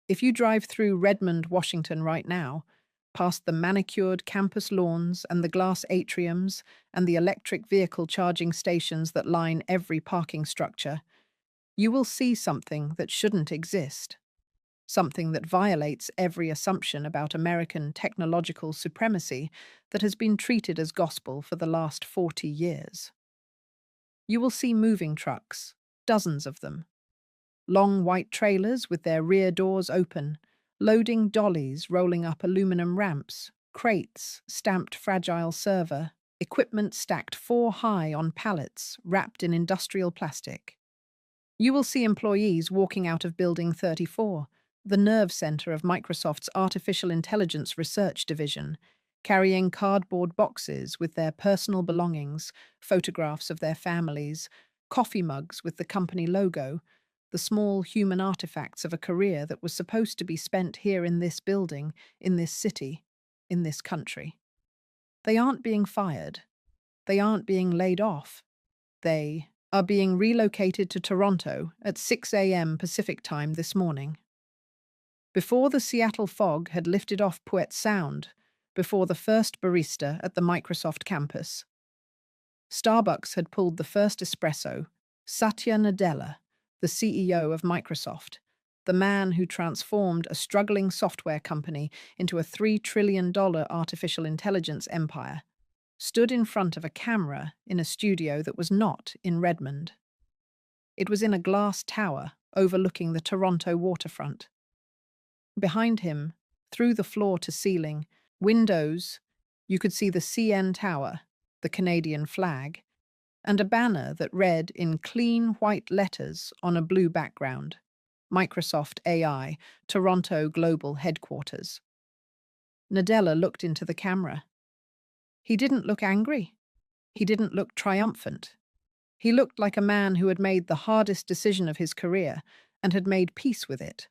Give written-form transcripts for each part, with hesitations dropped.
If you drive through Redmond, Washington right now, past the manicured campus lawns and the glass atriums and the electric vehicle charging stations that line every parking structure, you will see something that shouldn't exist, something that violates every assumption about American technological supremacy that has been treated as gospel for the last 40 years. You will see moving trucks, dozens of them, long white trailers with their rear doors open, loading dollies rolling up aluminum ramps, crates stamped fragile server, equipment stacked 4 high on pallets wrapped in industrial plastic. You will see employees walking out of Building 34, the nerve center of Microsoft's artificial intelligence research division, carrying cardboard boxes with their personal belongings, photographs of their families, coffee mugs with the company logo, the small human artifacts of a career that was supposed to be spent here in this building, in this city, in this country. They aren't being fired. They aren't being laid off. They are being relocated to Toronto at 6 a.m. Pacific Time this morning. Before the Seattle fog had lifted off Puget Sound, before the first barista at the Microsoft campus, Starbucks had pulled the first espresso, Satya Nadella, the CEO of Microsoft, the man who transformed a struggling software company into a $3 trillion artificial intelligence empire, stood in front of a camera in a studio that was not in Redmond. It was in a glass tower overlooking the Toronto waterfront. Behind him, through the floor to ceiling, windows, you could see the CN Tower, the Canadian flag, and a banner that read in clean white letters on a blue background, Microsoft AI, Toronto Global Headquarters. Nadella looked into the camera. He didn't look angry. He didn't look triumphant. He looked like a man who had made the hardest decision of his career and had made peace with it.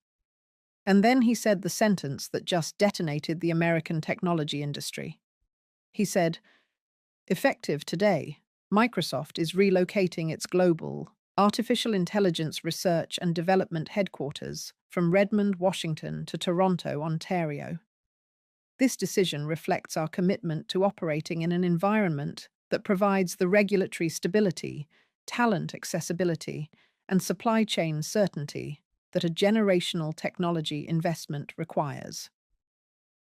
And then he said the sentence that just detonated the American technology industry. He said, "Effective today, Microsoft is relocating its global artificial intelligence research and development headquarters from Redmond, Washington to Toronto, Ontario. This decision reflects our commitment to operating in an environment that provides the regulatory stability, talent accessibility, and supply chain certainty that a generational technology investment requires.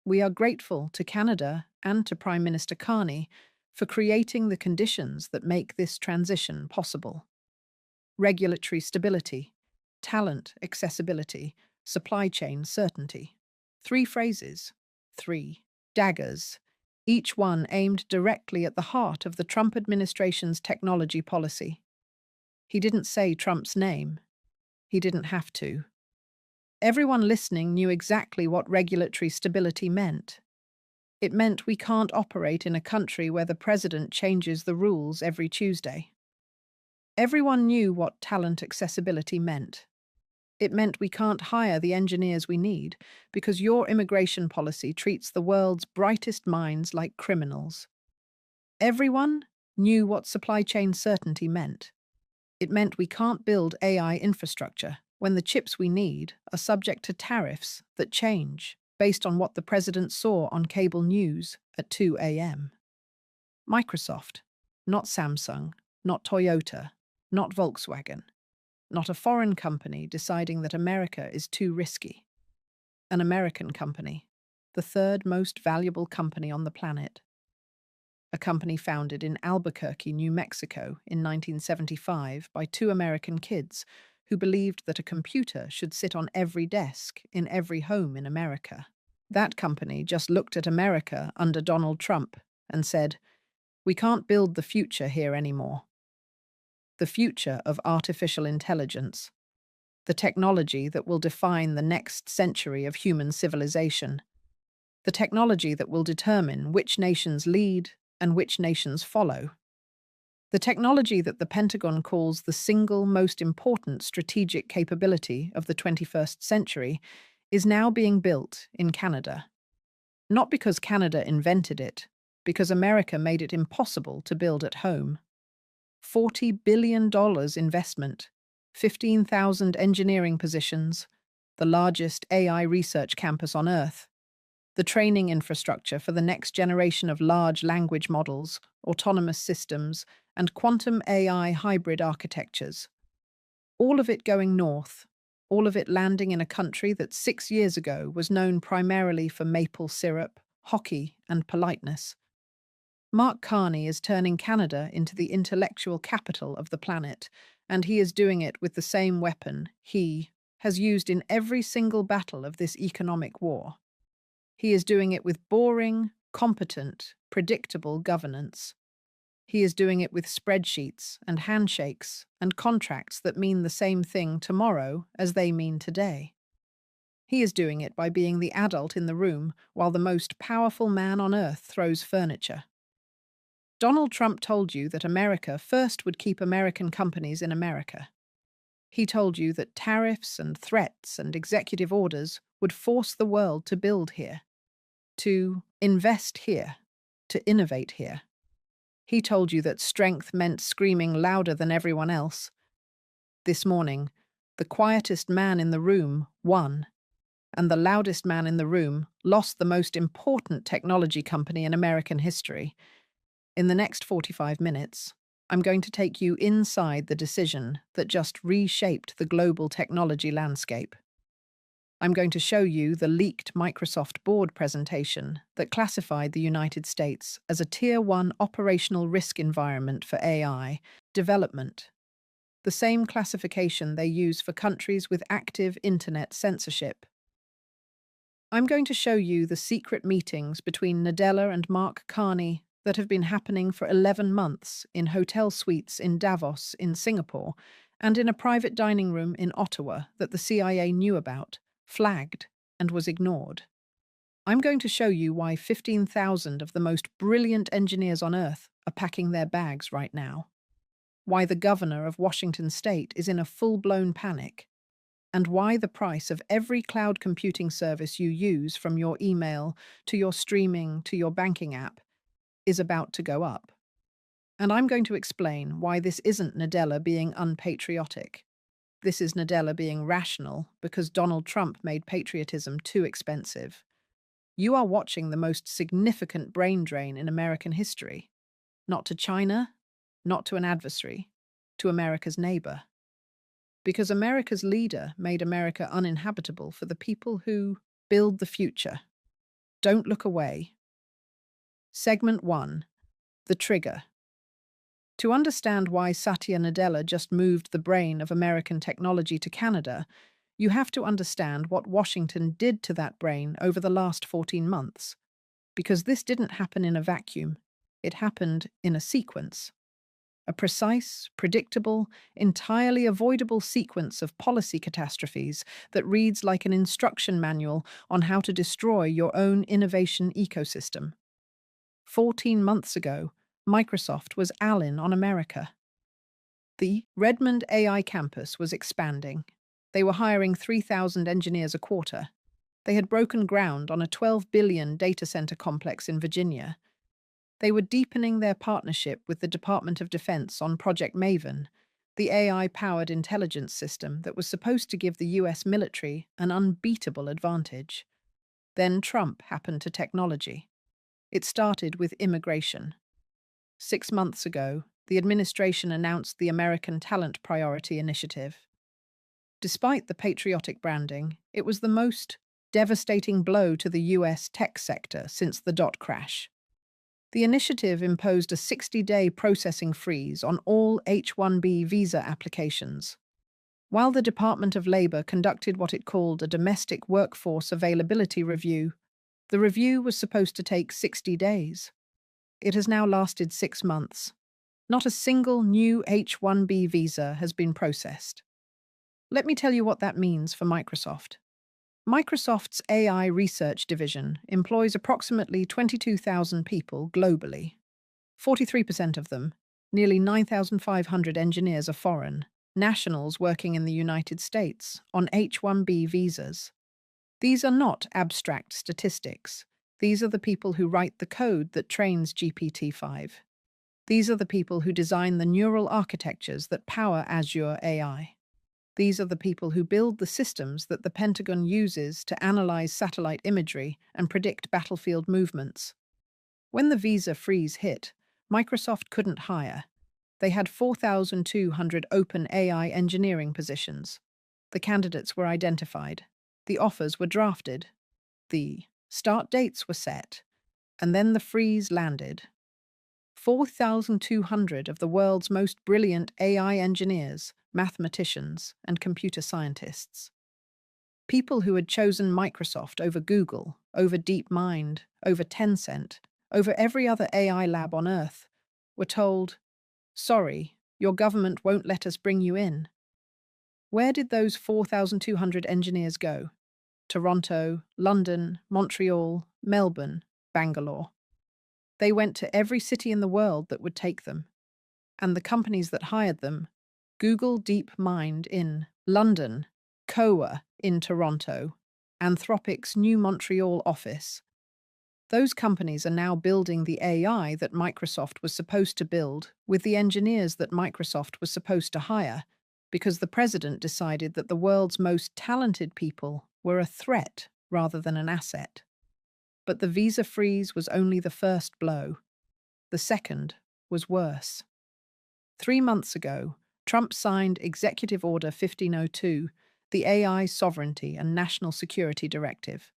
We are grateful to Canada and to Prime Minister Carney for creating the conditions that make this transition possible. Regulatory stability, talent accessibility, supply chain certainty. 3 phrases, 3 daggers, each one aimed directly at the heart of the Trump administration's technology policy. He didn't say Trump's name. He didn't have to. Everyone listening knew exactly what regulatory stability meant. It meant we can't operate in a country where the president changes the rules every Tuesday. Everyone knew what talent accessibility meant. It meant we can't hire the engineers we need because your immigration policy treats the world's brightest minds like criminals. Everyone knew what supply chain certainty meant. It meant we can't build AI infrastructure when the chips we need are subject to tariffs that change based on what the president saw on cable news at 2 a.m. Microsoft, not Samsung, not Toyota, not Volkswagen, not a foreign company deciding that America is too risky. An American company, the 3rd most valuable company on the planet. A company founded in Albuquerque, New Mexico in 1975 by 2 American kids who believed that a computer should sit on every desk in every home in America. That company just looked at America under Donald Trump and said, "We can't build the future here anymore." The future of artificial intelligence, the technology that will define the next century of human civilization, the technology that will determine which nations lead and which nations follow. The technology that the Pentagon calls the single most important strategic capability of the 21st century is now being built in Canada. Not because Canada invented it, because America made it impossible to build at home. $40 billion investment, 15,000 engineering positions, the largest AI research campus on Earth, the training infrastructure for the next generation of large language models, autonomous systems, and quantum AI hybrid architectures. All of it going north, all of it landing in a country that 6 years ago was known primarily for maple syrup, hockey, and politeness. Mark Carney is turning Canada into the intellectual capital of the planet, and he is doing it with the same weapon he has used in every single battle of this economic war. He is doing it with boring, competent, predictable governance. He is doing it with spreadsheets and handshakes and contracts that mean the same thing tomorrow as they mean today. He is doing it by being the adult in the room while the most powerful man on earth throws furniture. Donald Trump told you that America first would keep American companies in America. He told you that tariffs and threats and executive orders would force the world to build here, to invest here, to innovate here. He told you that strength meant screaming louder than everyone else. This morning, the quietest man in the room won, and the loudest man in the room lost the most important technology company in American history. In the next 45 minutes, I'm going to take you inside the decision that just reshaped the global technology landscape. I'm going to show you the leaked Microsoft board presentation that classified the United States as a Tier 1 operational risk environment for AI development, the same classification they use for countries with active internet censorship. I'm going to show you the secret meetings between Nadella and Mark Carney that have been happening for 11 months in hotel suites in Davos in Singapore and in a private dining room in Ottawa that the CIA knew about, flagged, and was ignored. I'm going to show you why 15,000 of the most brilliant engineers on Earth are packing their bags right now, why the governor of Washington state is in a full-blown panic, and why the price of every cloud computing service you use, from your email to your streaming to your banking app, is about to go up. And I'm going to explain why this isn't Nadella being unpatriotic. This is Nadella being rational because Donald Trump made patriotism too expensive. You are watching the most significant brain drain in American history. Not to China, not to an adversary, to America's neighbor. Because America's leader made America uninhabitable for the people who build the future. Don't look away. Segment 1. The Trigger. To understand why Satya Nadella just moved the brain of American technology to Canada, you have to understand what Washington did to that brain over the last 14 months. Because this didn't happen in a vacuum. It happened in a sequence. A precise, predictable, entirely avoidable sequence of policy catastrophes that reads like an instruction manual on how to destroy your own innovation ecosystem. 14 months ago, Microsoft was all-in on America. The Redmond AI campus was expanding. They were hiring 3,000 engineers a quarter. They had broken ground on a $12 billion data center complex in Virginia. They were deepening their partnership with the Department of Defense on Project Maven, the AI-powered intelligence system that was supposed to give the US military an unbeatable advantage. Then Trump happened to technology. It started with immigration. 6 months ago, the administration announced the American Talent Priority Initiative. Despite the patriotic branding, it was the most devastating blow to the US tech sector since the dot crash. The initiative imposed a 60-day processing freeze on all H-1B visa applications. While the Department of Labor conducted what it called a domestic workforce availability review, the review was supposed to take 60 days. It has now lasted 6 months. Not a single new H-1B visa has been processed. Let me tell you what that means for Microsoft. Microsoft's AI research division employs approximately 22,000 people globally. 43% of them, nearly 9,500 engineers, are foreign, nationals working in the United States on H-1B visas. These are not abstract statistics. These are the people who write the code that trains GPT-5. These are the people who design the neural architectures that power Azure AI. These are the people who build the systems that the Pentagon uses to analyze satellite imagery and predict battlefield movements. When the visa freeze hit, Microsoft couldn't hire. They had 4,200 open AI engineering positions. The candidates were identified. The offers were drafted. The start dates were set. And then the freeze landed. 4,200 of the world's most brilliant AI engineers, mathematicians, and computer scientists. People who had chosen Microsoft over Google, over DeepMind, over Tencent, over every other AI lab on Earth, were told, "Sorry, your government won't let us bring you in." Where did those 4,200 engineers go? Toronto, London, Montreal, Melbourne, Bangalore. They went to every city in the world that would take them. And the companies that hired them, Google DeepMind in London, Koa in Toronto, Anthropic's new Montreal office. Those companies are now building the AI that Microsoft was supposed to build with the engineers that Microsoft was supposed to hire, because the president decided that the world's most talented people were a threat rather than an asset. But the visa freeze was only the first blow. The second was worse. 3 months ago, Trump signed Executive Order 1502, the AI Sovereignty and National Security Directive.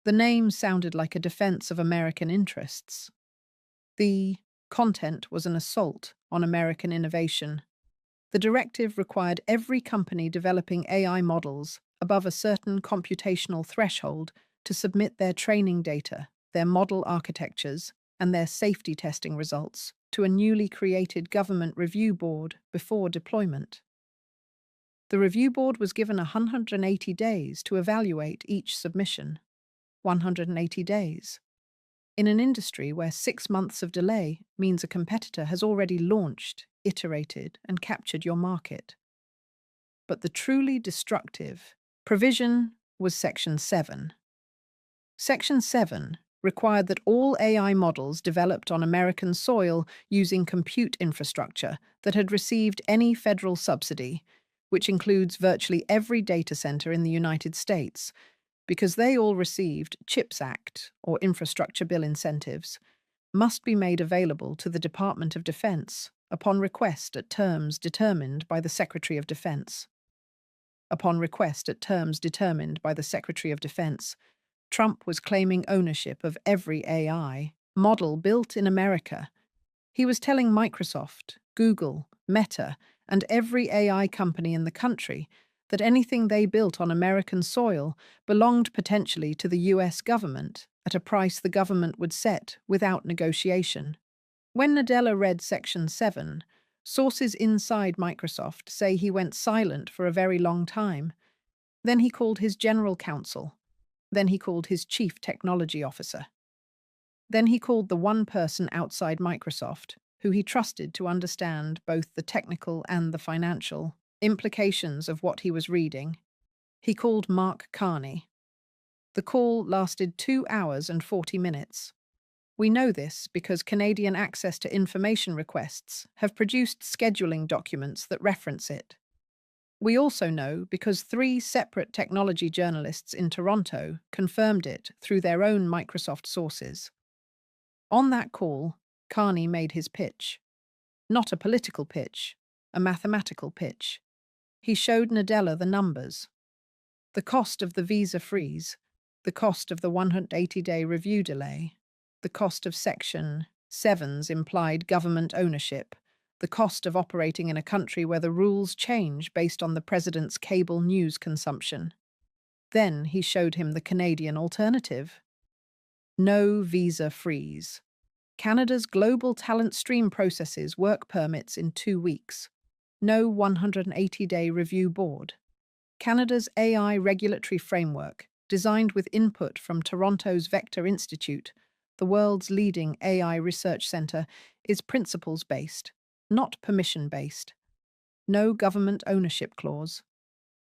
The name sounded like a defense of American interests. The content was an assault on American innovation. The directive required every company developing AI models above a certain computational threshold to submit their training data, their model architectures, and their safety testing results to a newly created government review board before deployment. The review board was given 180 days to evaluate each submission. 180 days. In an industry where 6 months of delay means a competitor has already launched, iterated, and captured your market. But the truly destructive provision was Section 7. Section 7 required that all AI models developed on American soil using compute infrastructure that had received any federal subsidy, which includes virtually every data center in the United States, because they all received CHIPS Act or infrastructure bill incentives, must be made available to the Department of Defense upon request at terms determined by the Secretary of Defense. Upon request at terms determined by the Secretary of Defense, Trump was claiming ownership of every AI model built in America. He was telling Microsoft, Google, Meta, and every AI company in the country that anything they built on American soil belonged potentially to the US government at a price the government would set without negotiation. When Nadella read Section 7, sources inside Microsoft say he went silent for a very long time. Then he called his general counsel. Then he called his chief technology officer. Then he called the one person outside Microsoft who he trusted to understand both the technical and the financial implications of what he was reading. He called Mark Carney. The call lasted 2 hours and 40 minutes. We know this because Canadian Access to Information requests have produced scheduling documents that reference it. We also know because 3 separate technology journalists in Toronto confirmed it through their own Microsoft sources. On that call, Carney made his pitch. Not a political pitch, a mathematical pitch. He showed Nadella the numbers. The cost of the visa freeze, the cost of the 180-day review delay, the cost of Section 7's implied government ownership, the cost of operating in a country where the rules change based on the president's cable news consumption. Then he showed him the Canadian alternative. No visa freeze. Canada's global talent stream processes work permits in 2 weeks. No 180-day review board. Canada's AI regulatory framework, designed with input from Toronto's Vector Institute, the world's leading AI research centre, is principles-based, not permission-based. No government ownership clause.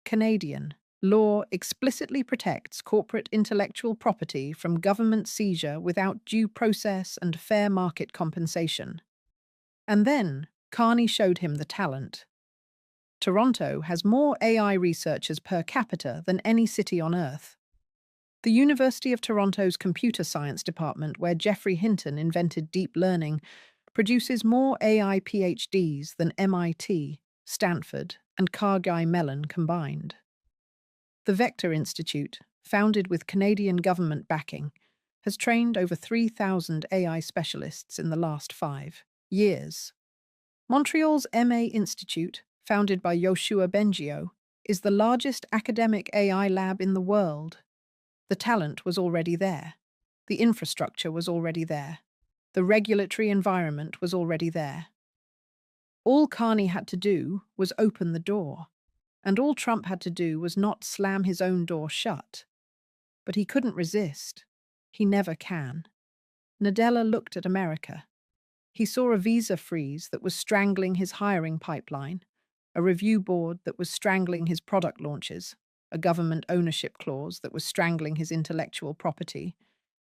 Canadian law explicitly protects corporate intellectual property from government seizure without due process and fair market compensation. And then Carney showed him the talent. Toronto has more AI researchers per capita than any city on Earth. The University of Toronto's Computer Science Department, where Geoffrey Hinton invented deep learning, produces more AI PhDs than MIT, Stanford, and Carnegie Mellon combined. The Vector Institute, founded with Canadian government backing, has trained over 3,000 AI specialists in the last 5 years. Montreal's MA Institute, founded by Yoshua Bengio, is the largest academic AI lab in the world. The talent was already there. The infrastructure was already there. The regulatory environment was already there. All Carney had to do was open the door, and all Trump had to do was not slam his own door shut. But he couldn't resist. He never can. Nadella looked at America. He saw a visa freeze that was strangling his hiring pipeline, a review board that was strangling his product launches, a government ownership clause that was strangling his intellectual property,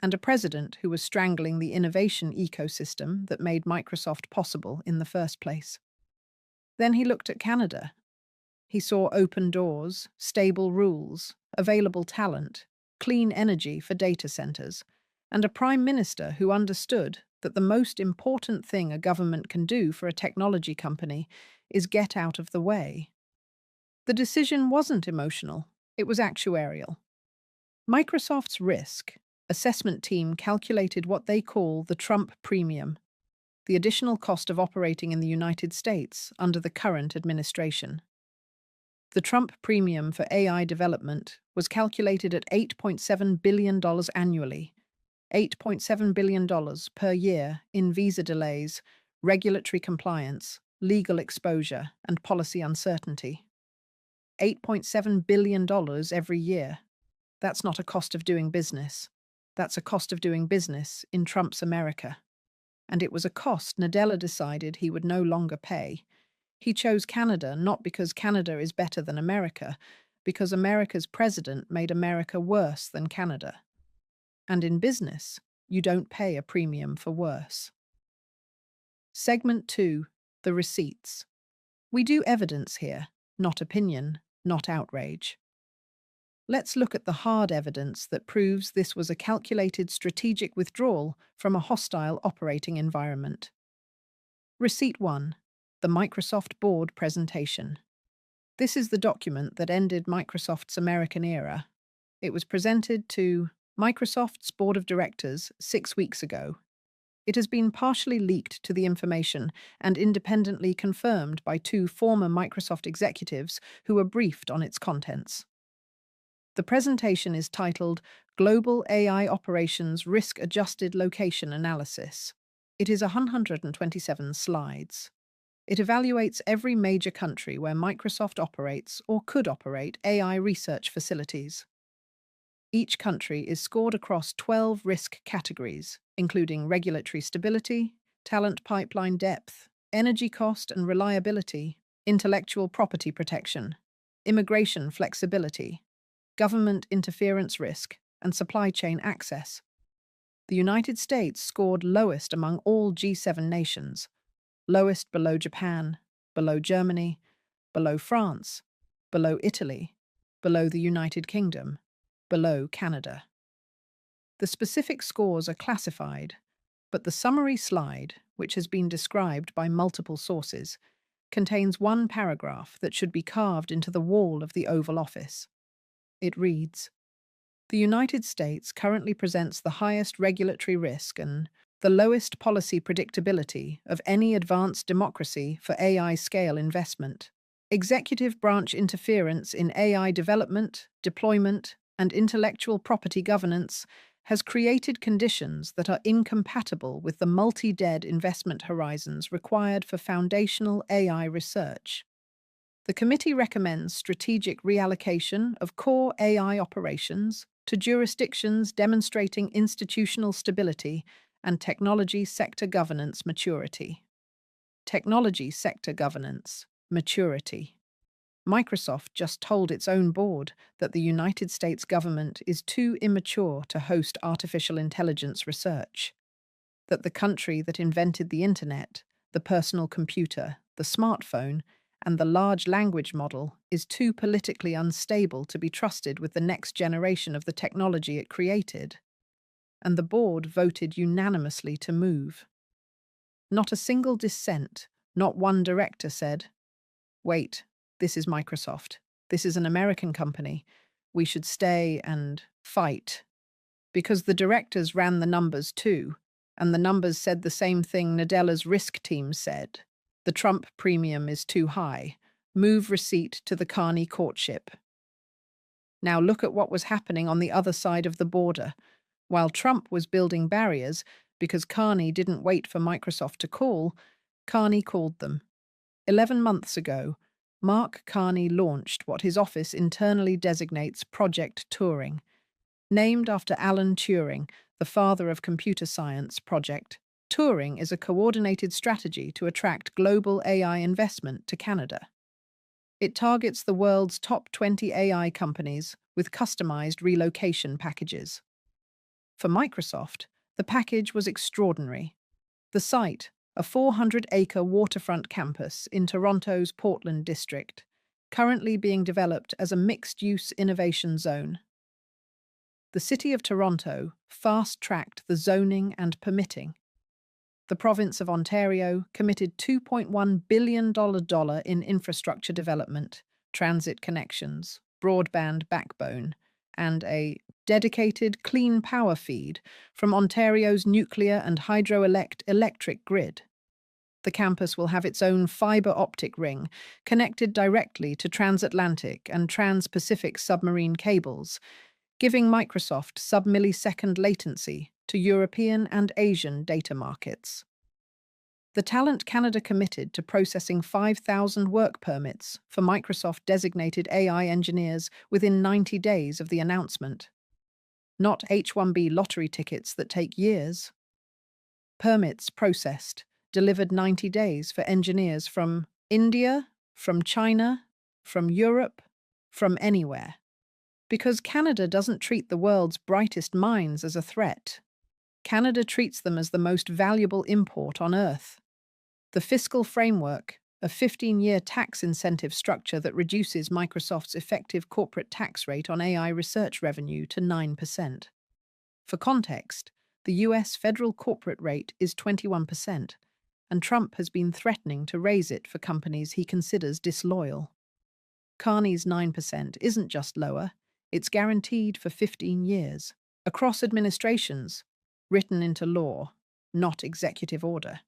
and a president who was strangling the innovation ecosystem that made Microsoft possible in the first place. Then he looked at Canada. He saw open doors, stable rules, available talent, clean energy for data centers, and a prime minister who understood that the most important thing a government can do for a technology company is get out of the way. The decision wasn't emotional, it was actuarial. Microsoft's risk assessment team calculated what they call the Trump premium, the additional cost of operating in the United States under the current administration. The Trump premium for AI development was calculated at $8.7 billion annually, $8.7 billion per year in visa delays, regulatory compliance, legal exposure, and policy uncertainty. $8.7 billion every year. That's not a cost of doing business. That's a cost of doing business in Trump's America. And it was a cost Nadella decided he would no longer pay. He chose Canada not because Canada is better than America, because America's president made America worse than Canada. And in business, you don't pay a premium for worse. Segment 2. The receipts. We do evidence here, not opinion, not outrage. Let's look at the hard evidence that proves this was a calculated strategic withdrawal from a hostile operating environment. Receipt 1. The Microsoft Board Presentation. This is the document that ended Microsoft's American era. It was presented to Microsoft's Board of Directors 6 weeks ago. It has been partially leaked to the information and independently confirmed by 2 former Microsoft executives who were briefed on its contents. The presentation is titled Global AI Operations Risk-Adjusted Location Analysis. It is 127 slides. It evaluates every major country where Microsoft operates or could operate AI research facilities. Each country is scored across 12 risk categories, including regulatory stability, talent pipeline depth, energy cost and reliability, intellectual property protection, immigration flexibility, government interference risk, and supply chain access. The United States scored lowest among all G7 nations, lowest below Japan, below Germany, below France, below Italy, below the United Kingdom, below Canada. The specific scores are classified, but the summary slide, which has been described by multiple sources, contains one paragraph that should be carved into the wall of the Oval Office. It reads, "The United States currently presents the highest regulatory risk and the lowest policy predictability of any advanced democracy for AI scale investment. Executive branch interference in AI development, deployment, and intellectual property governance has created conditions that are incompatible with the multi-decade investment horizons required for foundational AI research. The committee recommends strategic reallocation of core AI operations to jurisdictions demonstrating institutional stability and technology sector governance maturity." Technology sector governance maturity. Microsoft just told its own board that the United States government is too immature to host artificial intelligence research, that the country that invented the internet, the personal computer, the smartphone, and the large language model is too politically unstable to be trusted with the next generation of the technology it created. And the board voted unanimously to move. Not a single dissent, not one director said, "Wait, this is Microsoft. This is an American company. We should stay and fight." Because the directors ran the numbers too, and the numbers said the same thing Nadella's risk team said. The Trump premium is too high. Move receipt to the Carney courtship. Now look at what was happening on the other side of the border. While Trump was building barriers because Carney didn't wait for Microsoft to call, Carney called them. 11 months ago, Mark Carney launched what his office internally designates Project Turing. Named after Alan Turing, the father of computer science, Project Turing is a coordinated strategy to attract global AI investment to Canada. It targets the world's top 20 AI companies with customized relocation packages. For Microsoft, the package was extraordinary. The site, a 400-acre waterfront campus in Toronto's Portland district, currently being developed as a mixed-use innovation zone. The City of Toronto fast-tracked the zoning and permitting. The province of Ontario committed $2.1 billion in infrastructure development, transit connections, broadband backbone, and a dedicated clean power feed from Ontario's nuclear and hydroelectric grid. The campus will have its own fibre optic ring connected directly to transatlantic and trans-Pacific submarine cables, giving Microsoft sub-millisecond latency to European and Asian data markets. The Talent Canada committed to processing 5,000 work permits for Microsoft-designated AI engineers within 90 days of the announcement. Not H-1B lottery tickets that take years. Permits processed, delivered 90 days for engineers from India, from China, from Europe, from anywhere. Because Canada doesn't treat the world's brightest minds as a threat. Canada treats them as the most valuable import on Earth. The fiscal framework, a 15-year tax incentive structure that reduces Microsoft's effective corporate tax rate on AI research revenue to 9%. For context, the US federal corporate rate is 21%, and Trump has been threatening to raise it for companies he considers disloyal. Carney's 9% isn't just lower, it's guaranteed for 15 years, across administrations, written into law, not executive order.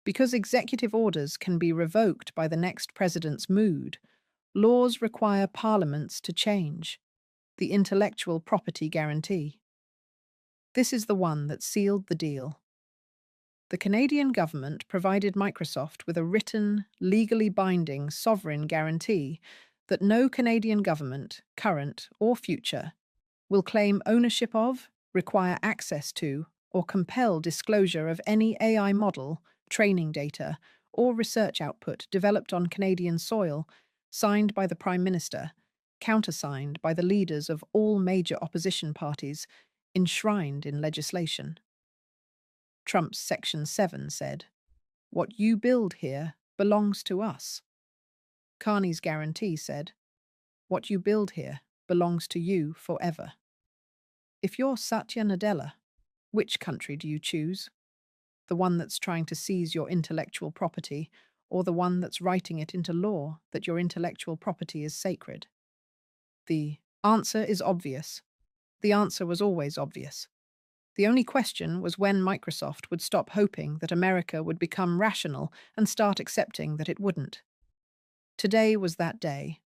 Because executive orders can be revoked by the next president's mood, laws require parliaments to change. The intellectual property guarantee. This is the one that sealed the deal. The Canadian government provided Microsoft with a written, legally binding sovereign guarantee that no Canadian government, current or future, will claim ownership of, require access to, or compel disclosure of any AI model, training data, or research output developed on Canadian soil, signed by the Prime Minister, countersigned by the leaders of all major opposition parties, enshrined in legislation. Trump's Section 7 said, "What you build here belongs to us." Carney's guarantee said, "What you build here belongs to you forever." If you're Satya Nadella, which country do you choose? The one that's trying to seize your intellectual property, or the one that's writing it into law that your intellectual property is sacred? The answer is obvious. The answer was always obvious. The only question was when Microsoft would stop hoping that America would become rational and start accepting that it wouldn't. Today was that day.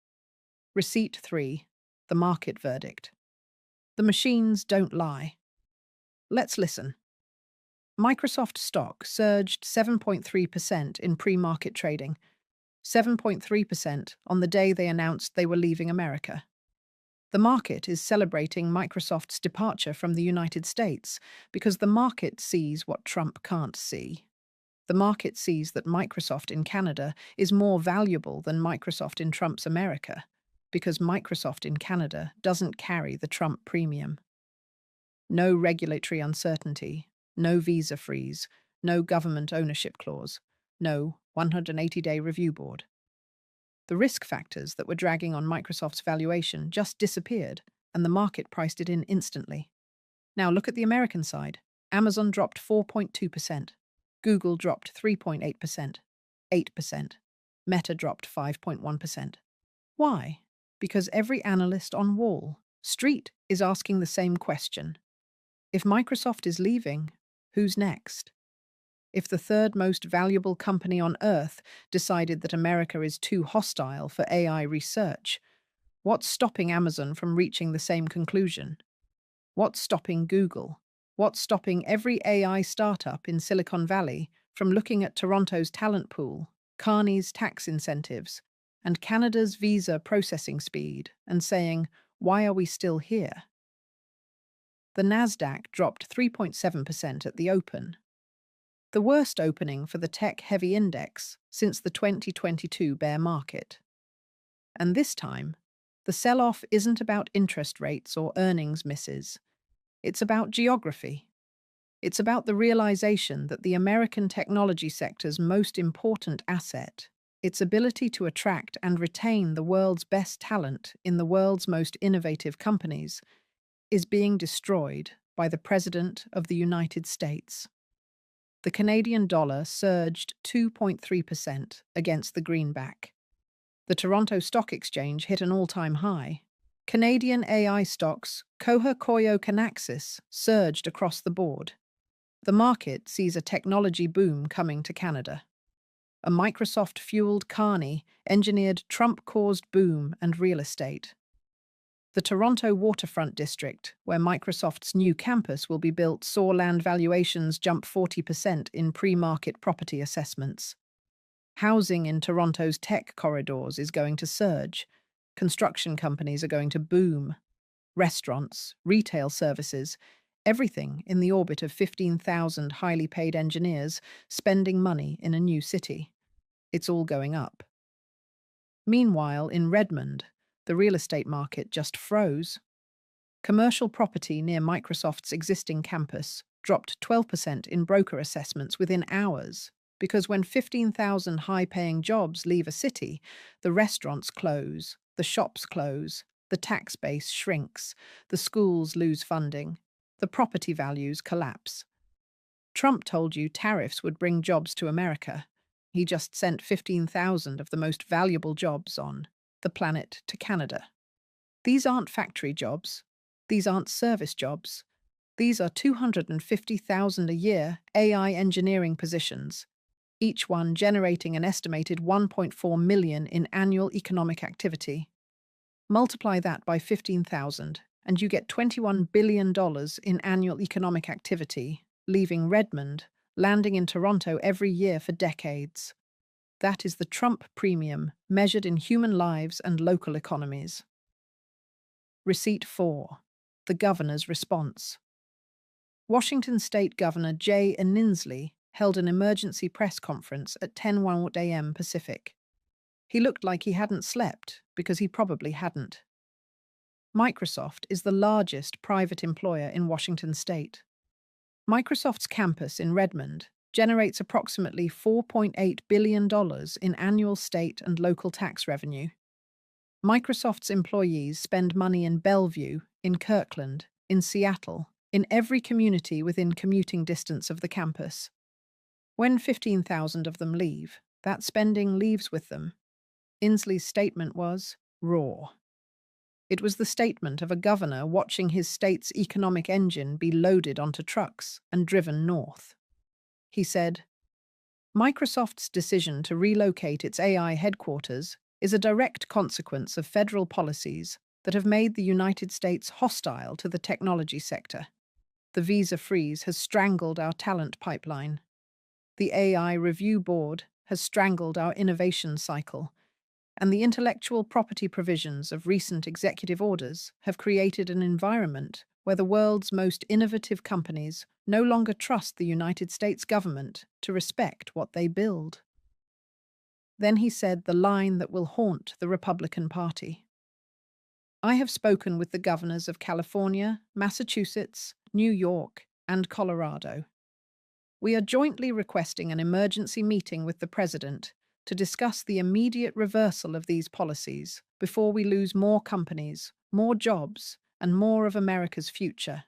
Receipt 3, the market verdict. The machines don't lie. Let's listen. Microsoft stock surged 7.3% in pre-market trading, 7.3% on the day they announced they were leaving America. The market is celebrating Microsoft's departure from the United States because the market sees what Trump can't see. The market sees that Microsoft in Canada is more valuable than Microsoft in Trump's America because Microsoft in Canada doesn't carry the Trump premium. No regulatory uncertainty, no visa freeze, no government ownership clause, no 180-day review board. The risk factors that were dragging on Microsoft's valuation just disappeared, and the market priced it in instantly. Now look at the American side. Amazon dropped 4.2%. Google dropped 3.8%. 8%. Meta dropped 5.1%. Why? Because every analyst on Wall Street is asking the same question. If Microsoft is leaving, who's next? If the third most valuable company on Earth decided that America is too hostile for AI research, what's stopping Amazon from reaching the same conclusion? What's stopping Google? What's stopping every AI startup in Silicon Valley from looking at Toronto's talent pool, Kearney's tax incentives, and Canada's visa processing speed and saying, why are we still here? The Nasdaq dropped 3.7% at the open, the worst opening for the tech-heavy index since the 2022 bear market. And this time, the sell-off isn't about interest rates or earnings misses. It's about geography. It's about the realization that the American technology sector's most important asset, its ability to attract and retain the world's best talent in the world's most innovative companies, is being destroyed by the President of the United States. The Canadian dollar surged 2.3% against the greenback. The Toronto Stock Exchange hit an all-time high. Canadian AI stocks, Koha Koyo Kanaxis, surged across the board. The market sees a technology boom coming to Canada. A Microsoft-fueled Kearney engineered Trump-caused boom and real estate. The Toronto waterfront district, where Microsoft's new campus will be built, saw land valuations jump 40% in pre-market property assessments. Housing in Toronto's tech corridors is going to surge. Construction companies are going to boom. Restaurants, retail services, everything in the orbit of 15,000 highly paid engineers spending money in a new city. It's all going up. Meanwhile, in Redmond, the real estate market just froze. Commercial property near Microsoft's existing campus dropped 12% in broker assessments within hours, because when 15,000 high-paying jobs leave a city, the restaurants close, the shops close, the tax base shrinks, the schools lose funding, the property values collapse. Trump told you tariffs would bring jobs to America. He just sent 15,000 of the most valuable jobs on the planet to Canada. These aren't factory jobs. These aren't service jobs. These are 250,000 a year AI engineering positions, each one generating an estimated 1.4 million in annual economic activity. Multiply that by 15,000, and you get $21 billion in annual economic activity, leaving Redmond, landing in Toronto every year for decades. That is the Trump premium, measured in human lives and local economies. Receipt 4. The Governor's Response. Washington State Governor Jay Inslee held an emergency press conference at 10:01 a.m. Pacific. He looked like he hadn't slept, because he probably hadn't. Microsoft is the largest private employer in Washington State. Microsoft's campus in Redmond generates approximately $4.8 billion in annual state and local tax revenue. Microsoft's employees spend money in Bellevue, in Kirkland, in Seattle, in every community within commuting distance of the campus. When 15,000 of them leave, that spending leaves with them. Inslee's statement was raw. It was the statement of a governor watching his state's economic engine be loaded onto trucks and driven north. He said, Microsoft's decision to relocate its AI headquarters is a direct consequence of federal policies that have made the United States hostile to the technology sector. The visa freeze has strangled our talent pipeline. The AI Review Board has strangled our innovation cycle, and the intellectual property provisions of recent executive orders have created an environment where the world's most innovative companies no longer trust the United States government to respect what they build. Then he said the line that will haunt the Republican Party. I have spoken with the governors of California, Massachusetts, New York, and Colorado. We are jointly requesting an emergency meeting with the President to discuss the immediate reversal of these policies before we lose more companies, more jobs, and more of America's future.